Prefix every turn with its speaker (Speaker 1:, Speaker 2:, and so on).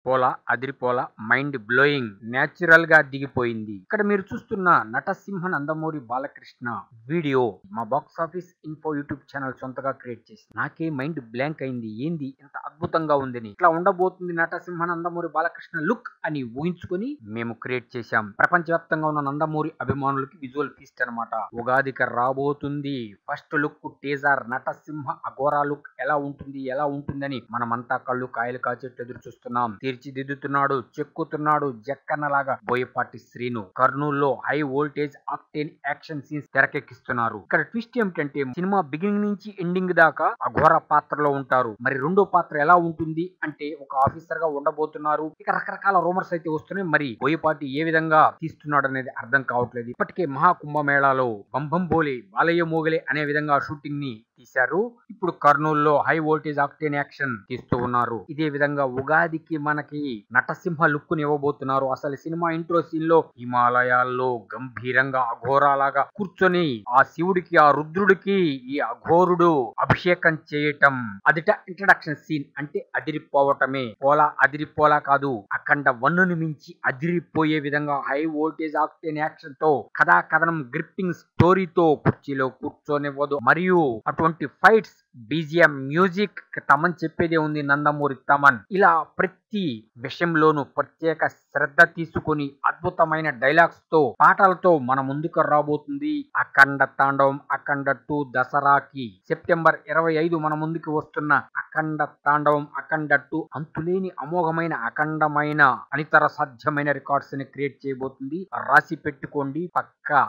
Speaker 1: పోలా అదిరిపోలా mind blowing natural గా దిగిపోయింది. ఇక్కడ మీరు చూస్తున్న నటసింహ నందమూరి బాలకృష్ణ వీడియో మా box office info YouTube channel సొంతగా క్రియేట్ చేసి నాకే మైండ్ బ్లాంక్ అయింది. ఏంది ఇంత అద్భుతంగా ఉందని, ఇట్లా ఉండబోతుంది నటసింహ నందమూరి బాలకృష్ణ లుక్ అని ఊహించుకొని మేము క్రియేట్ చేశాం. ప్రపంచవ్యాప్తంగా ఉన్న నందమూరి అభిమానులకి విజువల్ ఫీస్ట్ అనమాట. ఉగాదికి రాబోతుంది first look teaser. Natasimha Aghora look ఎలా ఉంటుందని మనమంతా కళ్ళు కాయలు కాచేట్టు ఎదురు చూస్తున్నాం. తీర్చిదిద్దుతున్నాడు, చెక్కుతున్నాడు జక్కన్నలాగా బోయపాటి శ్రీను. కర్నూలులో high voltage octane action scenes తెరకెక్కిస్తున్నారు. ఇక్కడ ట్విస్ట్ ఏమిటంటే సినిమా బిగినింగ్ నుంచి ఎండింగ్ దాకా అఘోర పాత్రలో ఉంటారు. మరి రెండో పాత్ర ఎలా ఉంటుంది అంటే ఒక ఆఫీసర్ గా ఉండబోతున్నారు. ఇక రకరకాల రూమర్స్ అయితే వస్తున్నాయి. మరి బోయపాటి ఏ విధంగా తీస్తున్నాడు అనేది అర్థం కావట్లేదు. ఇప్పటికే మహాకుంభమేళాలో బంబం బోలే బాలయ్య మోగలే అనే విధంగా షూటింగ్ ని తీశారు. ఇప్పుడు కర్నూలులో హై వోల్టేజ్ ఆక్టేన్ యాక్షన్ తీస్తూ ఉన్నారు. ఇదే విధంగా ఉగాదికి మనకి నటసింహ లుక్ ని ఇవ్వబోతున్నారు. అసలు సినిమా ఇంట్రో సీన్ లో హిమాలయాల్లో గంభీరంగా అఘోరాలాగా కూర్చొని ఆ శివుడికి ఆ రుద్రుడికి ఈ అఘోరుడు అభిషేకం చేయటం అదిట ఇంట్రడక్షన్ సీన్. అంటే అదిరిపోవటమే. పోలా అదిరిపోలా కాదు, అఖండ 1ను మించి అదిరిపోయే విధంగా హై వోల్టేజ్ ఆక్టేన్ యాక్షన్ తో కథా కథనం గ్రిప్పింగ్ స్టోరీతో కుర్చీలో కూర్చొనివ్వదు. మరియు అటువంటి ఫైట్స్, బీజిఎం, మ్యూజిక్ తమన్ చెప్పేదే ఉంది. నందమూరి తమన్ ఇలా ప్రతి విషయంలోనూ ప్రత్యేక శ్రద్ధ తీసుకుని అద్భుతమైన డైలాగ్స్ తో పాటలతో మన ముందుకు రాబోతుంది అఖండ తాండవం. అఖండ 2 దసరాకి సెప్టెంబర్ 25 మన ముందుకు వస్తున్న అఖండ తాండవం అఖండ 2 అంతులేని అమోఘమైన అఖండమైన అనితర సాధ్యమైన రికార్డ్స్ ని క్రియేట్ చేయబోతుంది. రాసి పెట్టుకోండి పక్కా.